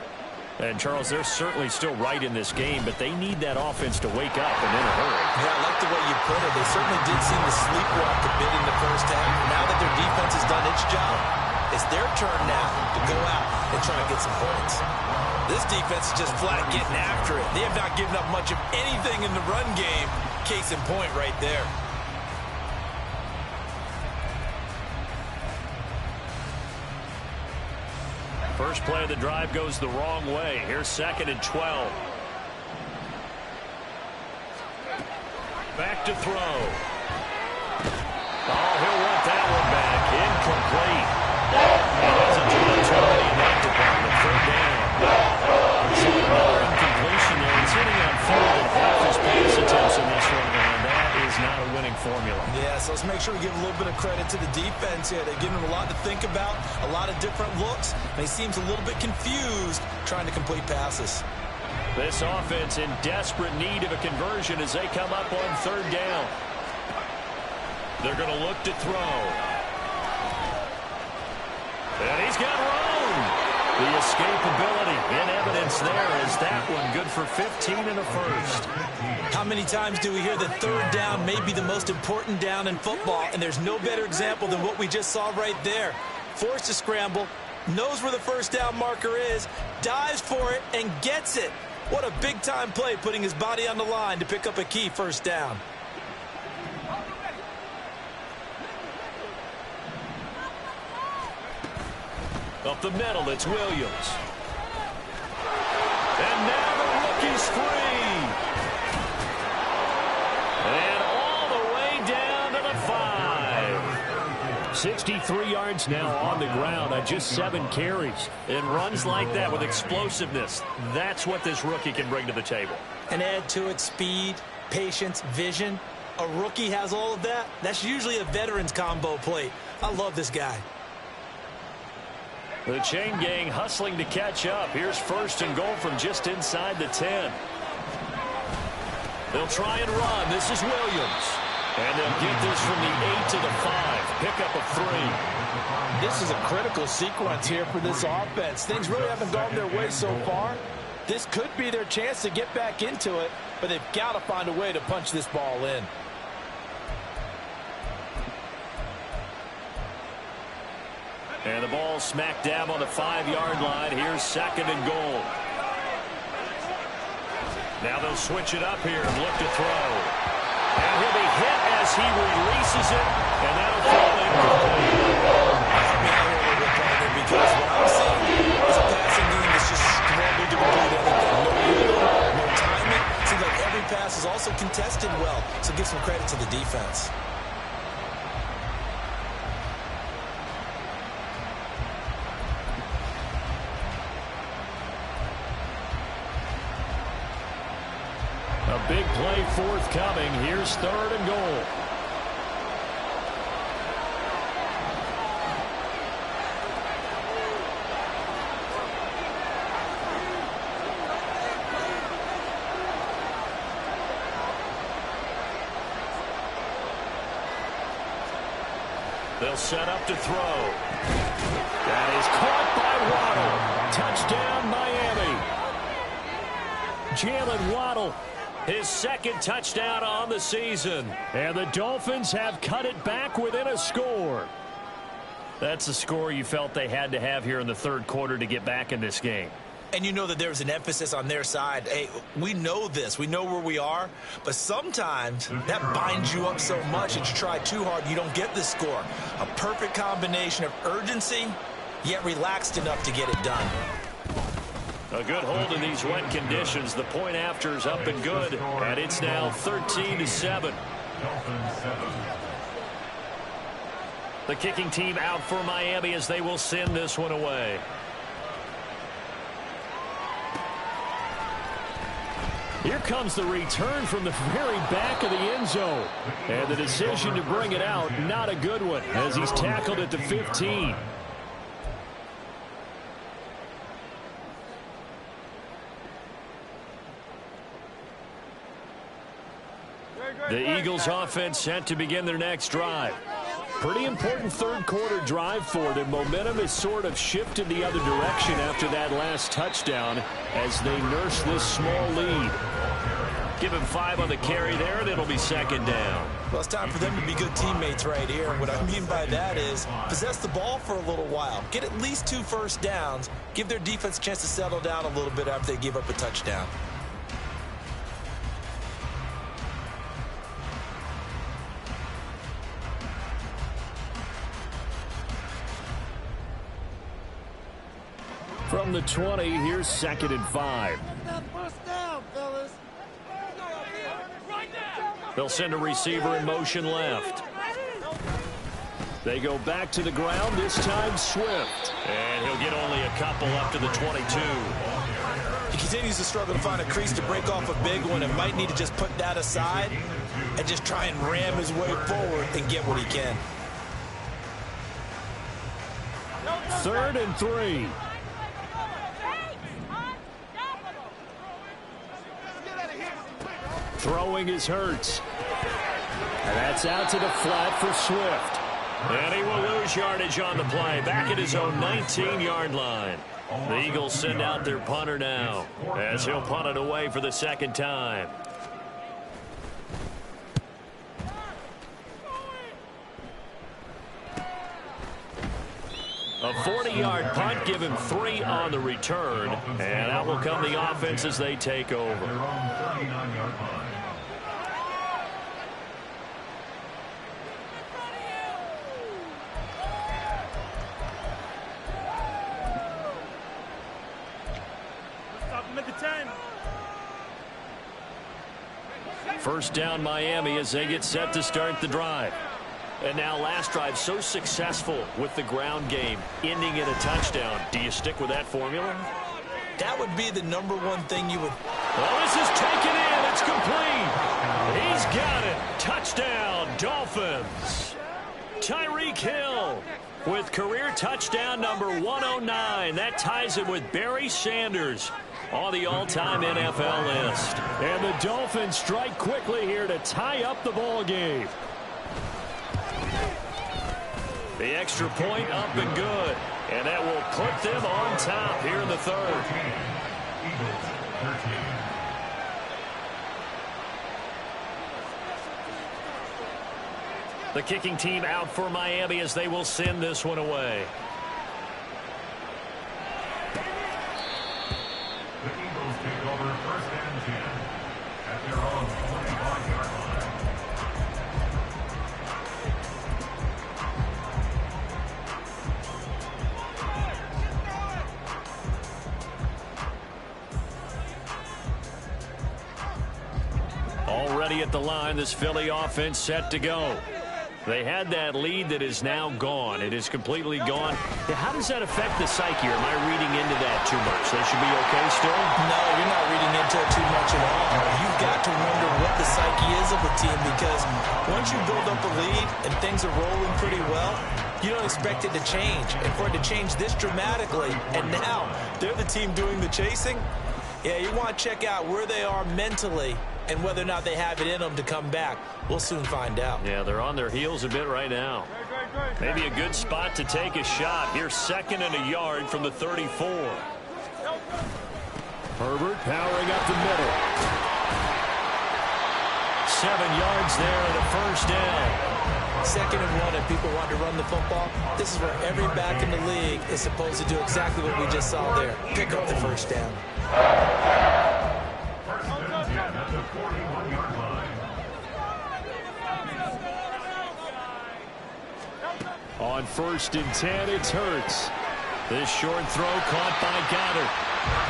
And, Charles, they're certainly still right in this game, but they need that offense to wake up and in a hurry. Yeah, I like the way you put it. They certainly did seem to sleepwalk a bit in the first half. Now that their defense has done its job, it's their turn now to go out and try to get some points. This defense is just flat getting after it. They have not given up much of anything in the run game. Case in point right there. First play of the drive goes the wrong way. Here's 2nd and 12. Back to throw. Oh, he'll want that one back. Incomplete. He doesn't do too many in that department. 3rd down. So another incompletion there. He's hitting on 4 and half his pass attempts in this one, and that is not a winning formula. Yeah, so let's make sure we give a little bit of credit to the defense here. They're giving him a lot to think about, a lot of different looks, and he seems a little bit confused trying to complete passes. This offense in desperate need of a conversion as they come up on 3rd down. They're going to look to throw. And he's got room. The escapability in evidence there is that one good for 15 and a first. How many times do we hear that 3rd down may be the most important down in football, and there's no better example than what we just saw right there. Forced to scramble, knows where the 1st down marker is, dives for it, and gets it. What a big-time play, putting his body on the line to pick up a key 1st down. Up the middle, it's Williams. And now the rookie's free. And all the way down to the 5. 63 yards now on the ground on just 7 carries. And runs like that with explosiveness. That's what this rookie can bring to the table. And add to it speed, patience, vision. A rookie has all of that. That's usually a veteran's combo plate. I love this guy. The chain gang hustling to catch up. Here's 1st and goal from just inside the 10. They'll try and run. This is Williams. And they'll get this from the 8 to the 5. Pickup of 3. This is a critical sequence here for this offense. Things really haven't gone their way so far. This could be their chance to get back into it, but they've got to find a way to punch this ball in. And the ball smack dab on the 5-yard line. Here's 2nd and goal. Now they'll switch it up here and look to throw. And he'll be hit as he releases it. And that'll fall incomplete. Because what I'm seeing is a passing game that's just struggled to complete anything. No rhythm, no timing. Seems like every pass is also contested well. So give some credit to the defense. A big play forthcoming. Here's 3rd and goal. They'll set up to throw. That is caught by Waddle. Touchdown, Miami. Jalen Waddle, his 2nd touchdown on the season. And the Dolphins have cut it back within a score. That's a score you felt they had to have here in the 3rd quarter to get back in this game. And you know that there's an emphasis on their side. Hey, we know this. We know where we are. But sometimes that binds you up so much that you try too hard, you don't get the score. A perfect combination of urgency, yet relaxed enough to get it done. A good hold in these wet conditions. The point after is up and good. And it's now 13-7. The kicking team out for Miami as they will send this one away. Here comes the return from the very back of the end zone. And the decision to bring it out, not a good one, as he's tackled at the 15. The Eagles offense set to begin their next drive. Pretty important 3rd quarter drive for them. Momentum has sort of shifted the other direction after that last touchdown as they nurse this small lead. Give him 5 on the carry there, and it'll be 2nd down. Well, it's time for them to be good teammates right here. What I mean by that is possess the ball for a little while. Get at least 2 first downs. Give their defense a chance to settle down a little bit after they give up a touchdown. From the 20, here's 2nd and 5. They'll send a receiver in motion left. They go back to the ground, this time Swift. And he'll get only a couple up to the 22. He continues to struggle to find a crease to break off a big one and might need to just put that aside and just try and ram his way forward and get what he can. 3rd and 3. Throwing is Hurts. And that's out to the flat for Swift. And he will lose yardage on the play. Back at his own 19-yard line. The Eagles send out their punter now as he'll punt it away for the 2nd time. A 40-yard punt, give him 3 on the return. And out will come the offense as they take over. First down Miami as they get set to start the drive. And now last drive so successful with the ground game, ending in a touchdown. Do you stick with that formula? That would be the #1 thing you would. Oh, this is taken in. It's complete. He's got it. Touchdown, Dolphins. Tyreek Hill with career touchdown number 109. That ties him with Barry Sanders on the all-time NFL list. And the Dolphins strike quickly here to tie up the ball game. The extra point up and good. And that will put them on top here in the 3rd. The kicking team out for Miami as they will send this one away. The Eagles take over 1st and 10 at their own 25-yard line. Already at the line, this Philly offense set to go. They had that lead that is now gone. It is completely gone. How does that affect the psyche? Or am I reading into that too much? They should be okay still? No, you're not reading into it too much at all. You've got to wonder what the psyche is of a team, because once you build up a lead and things are rolling pretty well, you don't expect it to change. And for it to change this dramatically, and now they're the team doing the chasing, yeah, you want to check out where they are mentally and whether or not they have it in them to come back. We'll soon find out. Yeah, they're on their heels a bit right now. Maybe a good spot to take a shot. Here's 2nd and a yard from the 34. Herbert powering up the middle. 7 yards there and a first down. 2nd and 1, and people want to run the football. This is where every back in the league is supposed to do exactly what we just saw there. Pick up the first down. First and 10 at the 41-yard line. On 1st and 10, it's Hurts. This short throw caught by Goddard.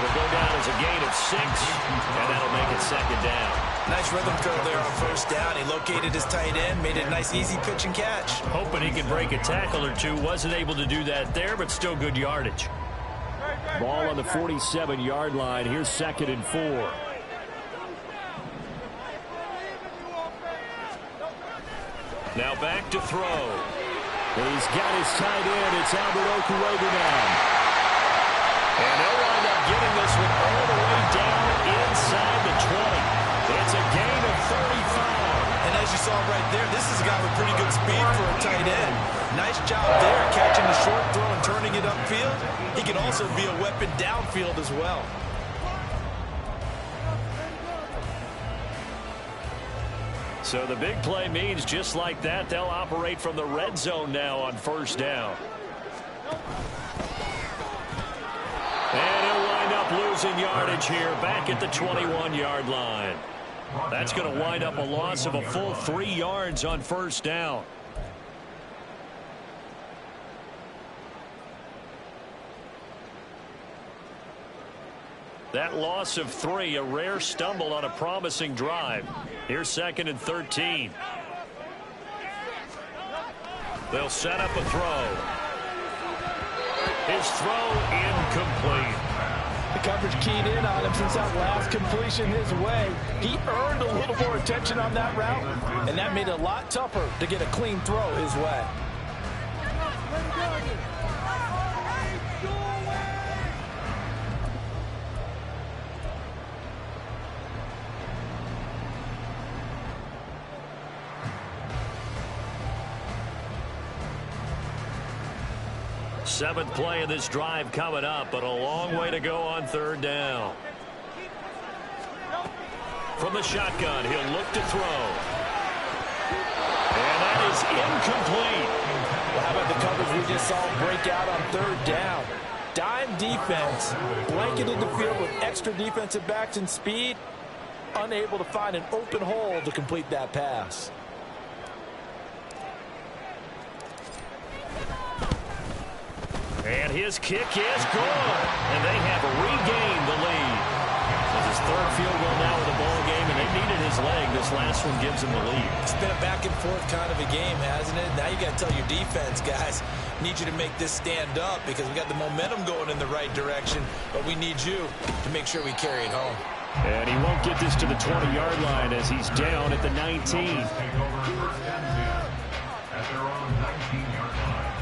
Will go down as a gain of 6, and that'll make it 2nd down. Nice rhythm throw there on 1st down. He located his tight end, made it a nice, easy pitch and catch. Hoping he could break a tackle or two. Wasn't able to do that there, but still good yardage. Ball on the 47-yard line. Here's 2nd and 4. Now back to throw. He's got his tight end. It's Albert Okurogu now. And they'll wind up getting this one all the way down inside the 20. It's a gain of 35. And as you saw right there, this is a guy with pretty good speed for a tight end. Nice job there, catching the short throw and turning it upfield. He can also be a weapon downfield as well. So the big play means just like that, they'll operate from the red zone now on 1st down. And he'll wind up losing yardage here back at the 21-yard line. That's going to wind up a loss of a full 3 yards on 1st down. That loss of 3, a rare stumble on a promising drive. Here's 2nd and 13. They'll set up a throw. His throw incomplete. The coverage keyed in on him since that last completion his way. He earned a little more attention on that route, and that made it a lot tougher to get a clean throw his way. Seventh play of this drive coming up, but a long way to go on 3rd down. From the shotgun, he'll look to throw. And that is incomplete. Well, how about the coverage we just saw break out on 3rd down? Dime defense, blanketed the field with extra defensive backs and speed, unable to find an open hole to complete that pass. And his kick is good. And they have regained the lead. It's his 3rd field goal now in the ball game, and they needed his leg. This last one gives them the lead. It's been a back and forth kind of a game, hasn't it? Now you got to tell your defense, guys, need you to make this stand up because we got the momentum going in the right direction, but we need you to make sure we carry it home. And he won't get this to the 20-yard line as he's down at the 19. Take over 1st and 10 at their own 19-yard line.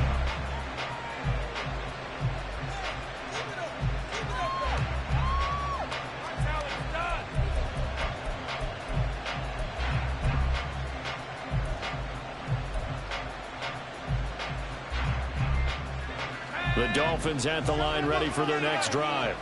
The Dolphins at the line ready for their next drive.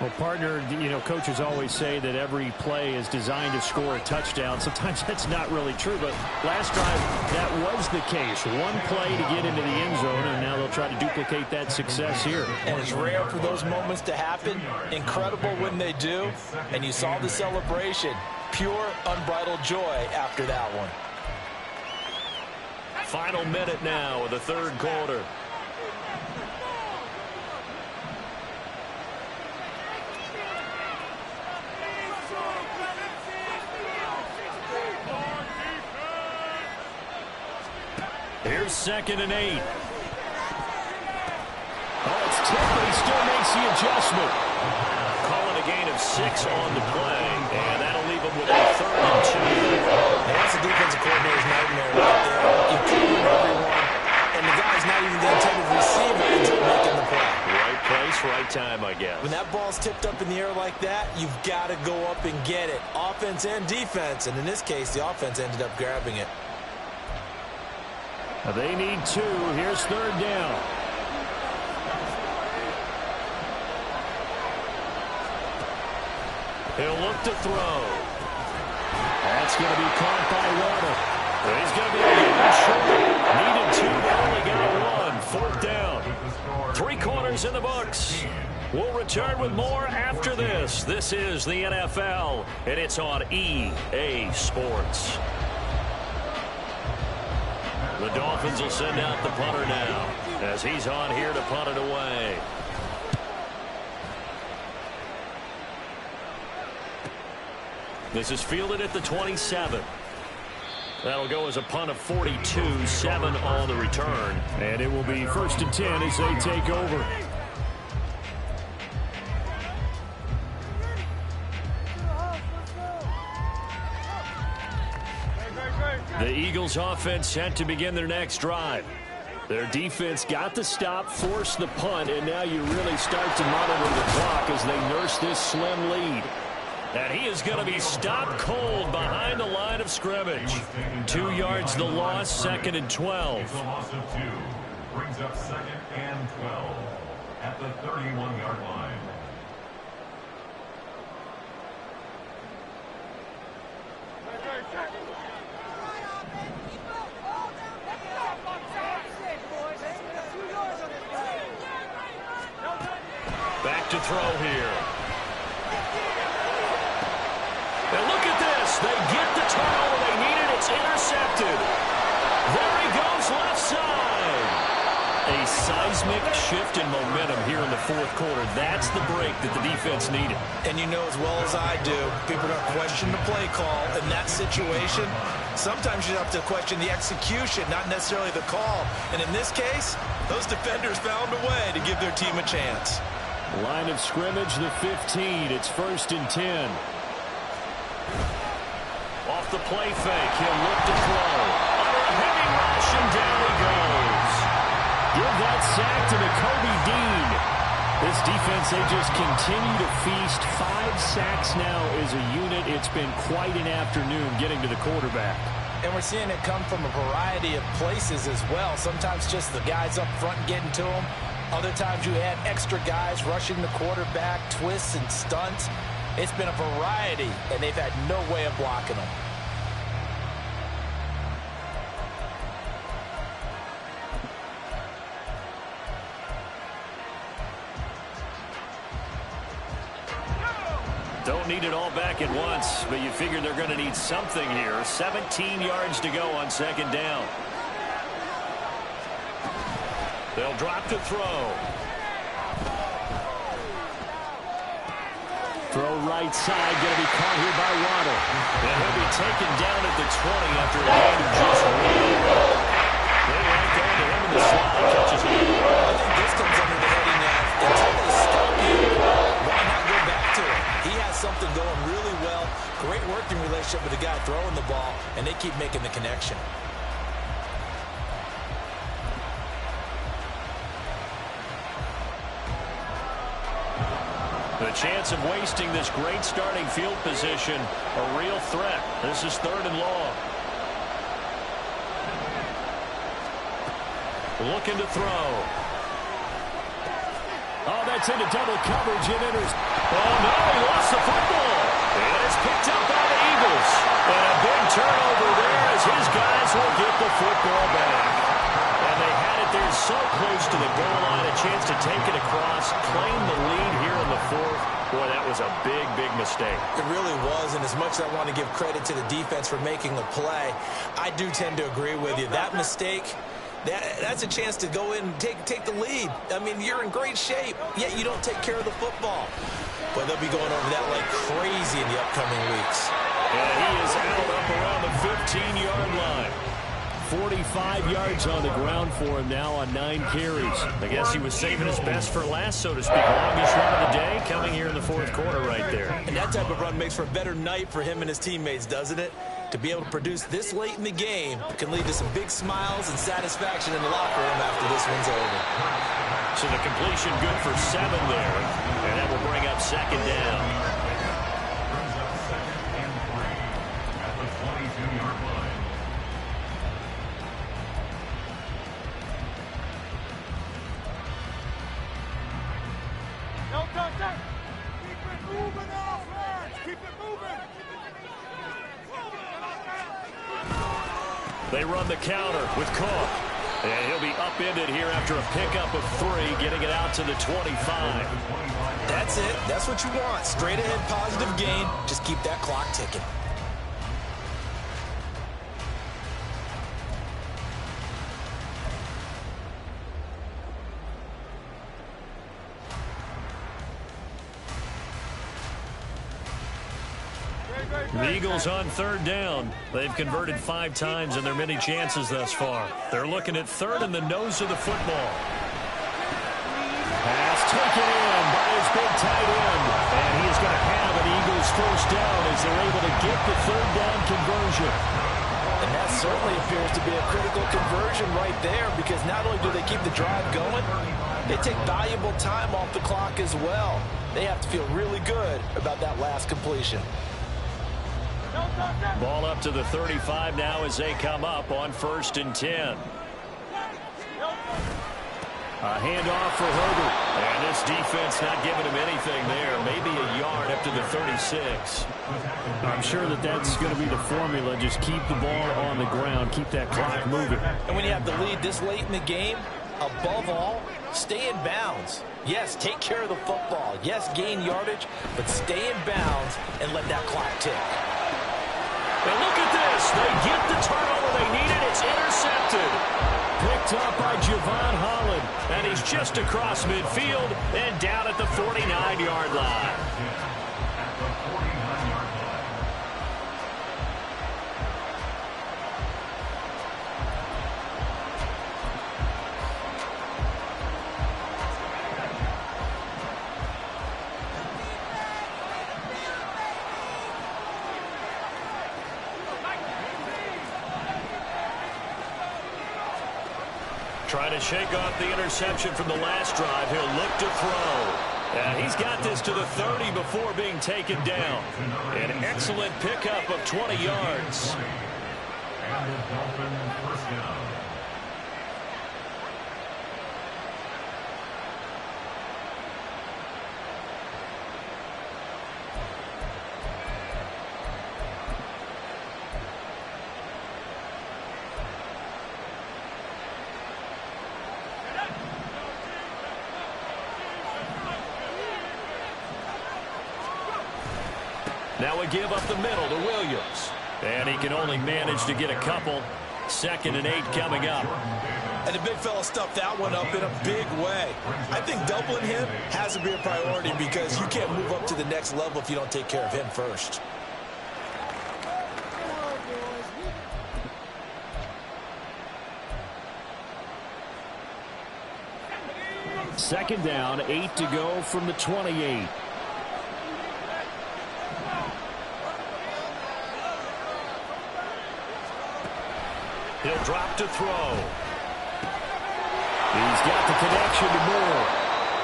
Well, partner, you know, coaches always say that every play is designed to score a touchdown. Sometimes that's not really true, but last drive, that was the case. One play to get into the end zone, and now they'll try to duplicate that success here. And it's rare for those moments to happen. Incredible when they do. And you saw the celebration. Pure, unbridled joy after that one. Final minute now of the 3rd quarter. Here's 2nd and 8. Oh, it's tipped, but he still makes the adjustment. Calling a gain of 6 on the play, and that'll leave him with a 3rd and 2. And that's the defensive coordinator's nightmare right there. You cover everyone, and the guy's not even the intended receiver ends up making the play. Right place, right time, I guess. When that ball's tipped up in the air like that, you've got to go up and get it. Offense and defense, and in this case, the offense ended up grabbing it. They need 2. Here's 3rd down. He'll look to throw. That's going to be caught by Waddle. He's going to be a little short. Needed 2, but only got 1. 4th down. 3 quarters in the books. We'll return with more after this. This is the NFL, and it's on EA Sports. The Dolphins will send out the punter now as he's on here to punt it away. This is fielded at the 27. That'll go as a punt of 42, 7 on the return. And it will be 1st and 10 as they take over. The Eagles offense set to begin their next drive. Their defense got the stop, forced the punt, and now you really start to monitor the clock as they nurse this slim lead. And he is going to be stopped cold behind the line of scrimmage. 2 yards the loss, 2nd and 12. It's a loss of 2. Brings up 2nd and 12 at the 31-yard line. Back to throw here. And look at this. They get the turnover they needed. It's intercepted. There he goes left side. A seismic shift in momentum here in the 4th quarter. That's the break that the defense needed. And you know as well as I do, people are going to question the play call in that situation. Sometimes you have to question the execution, not necessarily the call. And in this case, those defenders found a way to give their team a chance. Line of scrimmage, the 15. It's 1st and 10. Off the play fake, he'll look to throw. Under a heavy rush, and down he goes. Give that sack to Nakobe Dean. This defense, they just continue to feast. 5 sacks now as a unit. It's been quite an afternoon getting to the quarterback. And we're seeing it come from a variety of places as well. Sometimes just the guys up front getting to him. Other times you had extra guys rushing the quarterback, twists and stunts. It's been a variety, and they've had no way of blocking them. Don't need it all back at once, but you figure they're going to need something here. 17 yards to go on 2nd down. They'll drop to throw. Throw right side, going to be caught here by Waddle. And he'll be taken down at the 20 after a gain of just 1. They right there to him in the slot, catches it. I think this comes under the heading of, until they stop you, why not go back to it? He has something going really well. Great working relationship with the guy throwing the ball, and they keep making the connection. The chance of wasting this great starting field position, a real threat. This is 3rd and long. Looking to throw. Oh, that's into double coverage. It enters. Oh, no, he lost the football. And it's picked up by the Eagles. And a big turnover there as his guys will get the football back. And they had it there so close to the goal line, a chance to take it across, claim the lead here in the 4th. Boy, that was a big, big mistake. It really was, and as much as I want to give credit to the defense for making the play, I do tend to agree with you. That mistake, that's a chance to go in and take the lead. I mean, you're in great shape, yet you don't take care of the football. But they'll be going over that like crazy in the upcoming weeks. And he is out up around the 15-yard line. 45 yards on the ground for him now on 9 carries. I guess he was saving his best for last, so to speak. Longest run of the day coming here in the fourth quarter right there. And that type of run makes for a better night for him and his teammates, doesn't it? To be able to produce this late in the game can lead to some big smiles and satisfaction in the locker room after this one's over. So the completion good for 7 there, and that will bring up second down. Brings up 2nd and 3 at the 22-yard line. No, keep it moving, offense. Keep it moving. They run the counter with Cook. And he'll be upended here after a pickup of 3, getting it out to the 25. That's it. That's what you want. Straight ahead positive gain. Just keep that clock ticking. The Eagles on 3rd down. They've converted 5 times in their many chances thus far. They're looking at 3rd in the nose of the football. Pass taken in by his big tight end. And he is going to have an Eagles first down as they're able to get the 3rd down conversion. And that certainly appears to be a critical conversion right there, because not only do they keep the drive going, they take valuable time off the clock as well. They have to feel really good about that last completion. Ball up to the 35 now as they come up on 1st and 10. A handoff for Herbert. And this defense not giving him anything there. Maybe a yard up to the 36. I'm sure that's going to be the formula. Just keep the ball on the ground. Keep that clock moving. And when you have the lead this late in the game, above all, stay in bounds. Yes, take care of the football. Yes, gain yardage, but stay in bounds and let that clock tick. And look at this. They get the turnover they needed. It's intercepted. Picked up by Javon Holland. And he's just across midfield and down at the 49-yard line. At the 49-yard line. Trying to shake off the interception from the last drive. He'll look to throw. And he's got this to the 30 before being taken down. An excellent pickup of 20 yards. And the Dolphins first down. Now we give up the middle to Williams. And he can only manage to get a couple. 2nd and 8 coming up. And the big fella stuffed that one up in a big way. I think doubling him has to be a priority, because you can't move up to the next level if you don't take care of him first. Second down, 8 to go from the 28. He'll drop to throw. He's got the connection to Moore.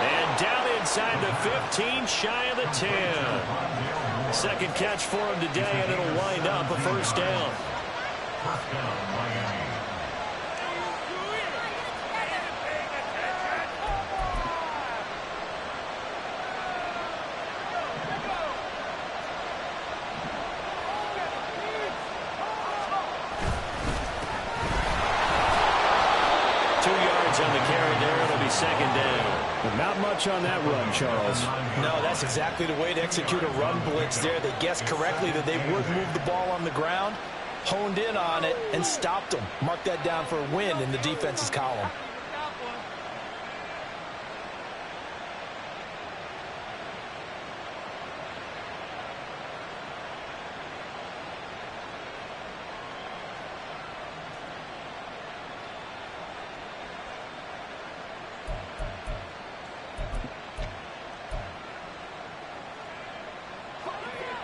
And down inside the 15, shy of the 10. Second catch for him today, and it'll wind up a first down. First down, Miami. On the carry there, it'll be second down. Not much on that run, Charles. No, that's exactly the way to execute a run blitz there. They guessed correctly that they would move the ball on the ground, honed in on it, and stopped them. Mark that down for a win in the defense's column.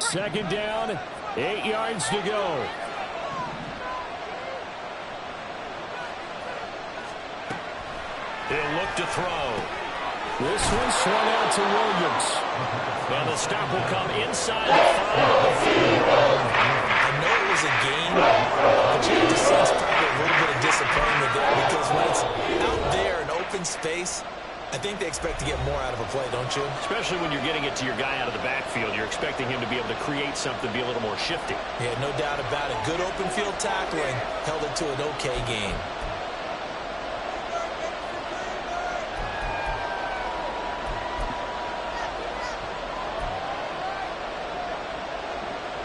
Second down, 8 yards to go. He'll look to throw. This one swung out to Williams. And the stop will come inside the 5 of the field. I know it was a game, but you have to sense probably a little bit of disappointment there because when it's out there in open space, I think they expect to get more out of a play, don't you? Especially when you're getting it to your guy out of the backfield. You're expecting him to be able to create something, be a little more shifty. Yeah, no doubt about it. Good open field tackling held it to an okay game.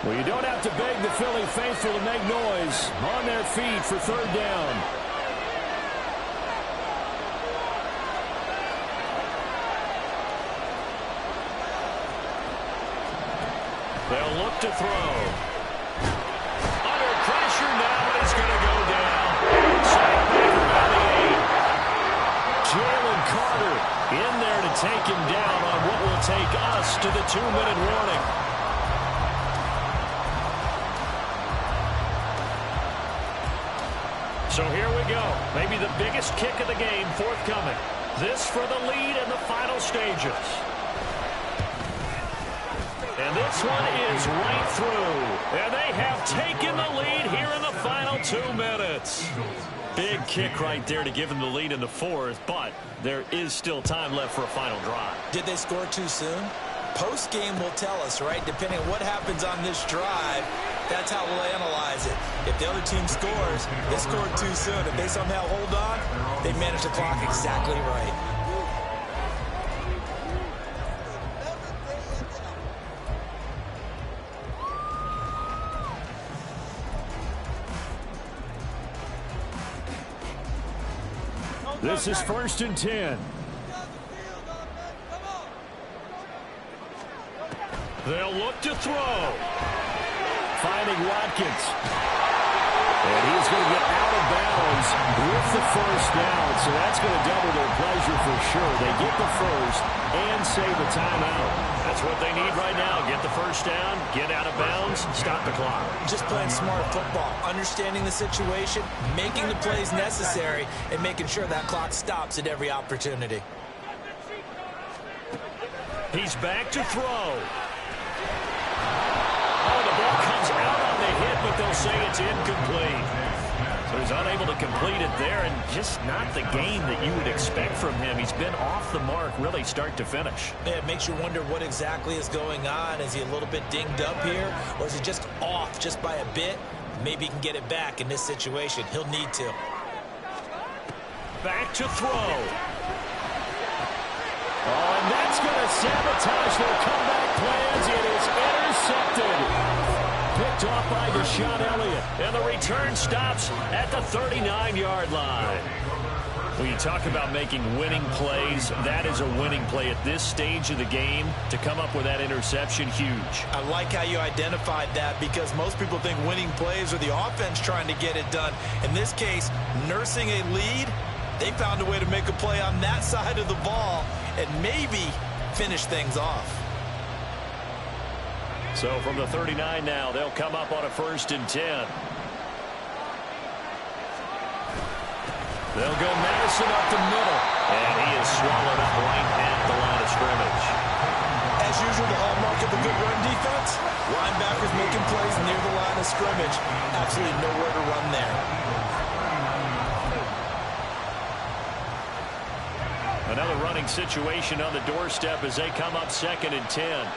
Well, you don't have to beg the Philly faithful to make noise. On their feet for third down. They'll look to throw. Under pressure now, and he's going to go down. Sacked back around the 8. Jalen Carter in there to take him down on what will take us to the 2-minute warning. So here we go. Maybe the biggest kick of the game forthcoming. This for the lead in the final stages. And this one is right through. And they have taken the lead here in the final 2 minutes. Big kick right there to give them the lead in the 4th, but there is still time left for a final drive. Did they score too soon? Post-game will tell us, right? Depending on what happens on this drive, that's how we'll analyze it. If the other team scores, they scored too soon. If they somehow hold on, they manage the clock exactly right. This is 1st and 10. They'll look to throw. Finding Watkins. And he's going to get out of bounds with the first down. So that's going to double their pleasure for sure. They get the first and save a timeout. That's what they need right now. Get the first down, get out of bounds, stop the clock. Just playing smart football, understanding the situation, making the plays necessary, and making sure that clock stops at every opportunity. He's back to throw. Oh, the ball comes out on the hit, but they'll say it's incomplete. So he's unable to complete it there, and just not the game that you would expect from him. He's been off the mark really start to finish. Yeah, it makes you wonder what exactly is going on. Is he a little bit dinged up here, or is he just off just by a bit? Maybe he can get it back in this situation. He'll need to. Back to throw. Oh, and that's going to sabotage their comeback plans. It is intercepted. Picked off by Deshaun Elliott. And the return stops at the 39-yard line. When you talk about making winning plays, that is a winning play at this stage of the game. To come up with that interception, huge. I like how you identified that because most people think winning plays are the offense trying to get it done. In this case, nursing a lead, they found a way to make a play on that side of the ball and maybe finish things off. So from the 39 now, they'll come up on a 1st and 10. They'll go Madison up the middle. And he is swallowed up right at the line of scrimmage. As usual, the hallmark of a good run defense, linebackers making plays near the line of scrimmage. Absolutely nowhere to run there. Another running situation on the doorstep as they come up 2nd and 10.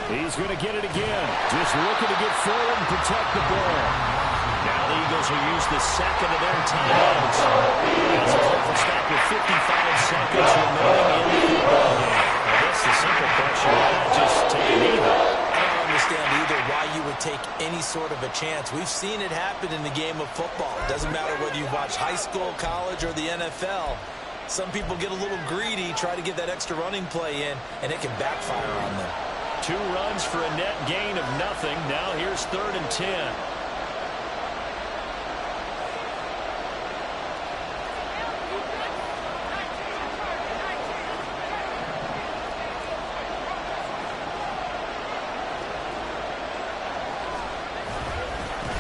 He's going to get it again. Just looking to get forward and protect the ball. Now the Eagles will use the second of their timeouts. As a clock will stop with 55 seconds remaining in the football game. I guess the simple question, why not just take a knee? I don't understand either why you would take any sort of a chance. We've seen it happen in the game of football. It doesn't matter whether you watch high school, college, or the NFL. Some people get a little greedy, try to get that extra running play in, and it can backfire on them. 2 runs for a net gain of nothing. Now here's 3rd and 10.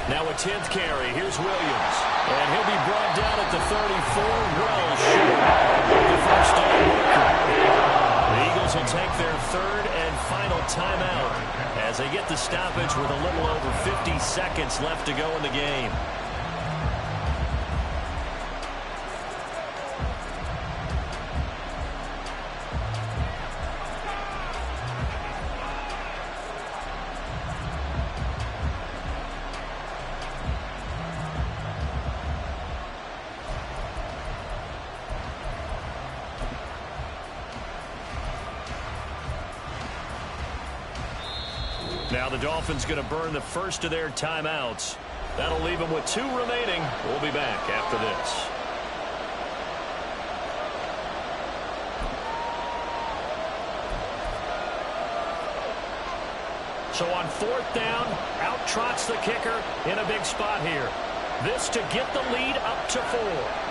Now a 10th carry. Here's Williams. And he'll be brought down at the 34. Well short of the first down marker. The Eagles will take their third and final timeout as they get the stoppage with a little over 50 seconds left to go in the game. Now the Dolphins going to burn the first of their timeouts. That'll leave them with 2 remaining. We'll be back after this. So on 4th down, out trots the kicker in a big spot here. This to get the lead up to 4.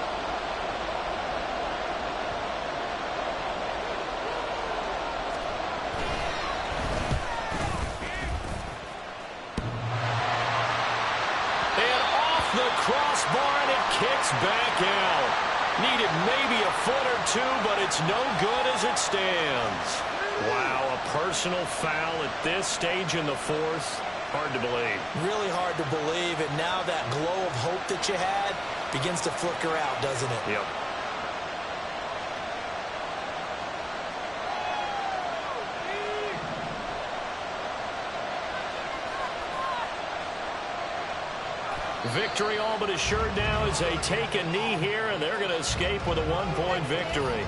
Kicks back out. Needed maybe a foot or 2, but it's no good as it stands. Wow, a personal foul at this stage in the 4th. Hard to believe. Really hard to believe, and now that glow of hope that you had begins to flicker out, doesn't it? Yep. Victory all but assured now as they take a knee here, and they're going to escape with a 1-point victory.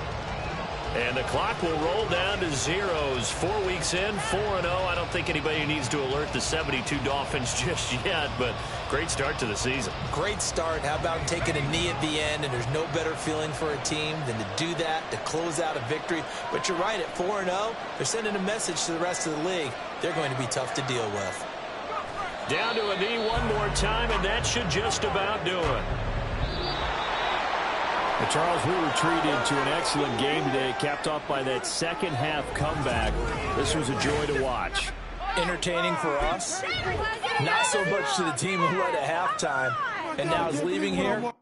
And the clock will roll down to zeros. 4 weeks in, 4-0. I don't think anybody needs to alert the 72 Dolphins just yet, but great start to the season. Great start. How about taking a knee at the end? And there's no better feeling for a team than to do that, to close out a victory. But you're right, at 4-0, they're sending a message to the rest of the league. They're going to be tough to deal with. Down to a knee one more time, and that should just about do it. Well, Charles, we were treated to an excellent game today, capped off by that second-half comeback. This was a joy to watch. Entertaining for us, not so much to the team who led at halftime and now is leaving here.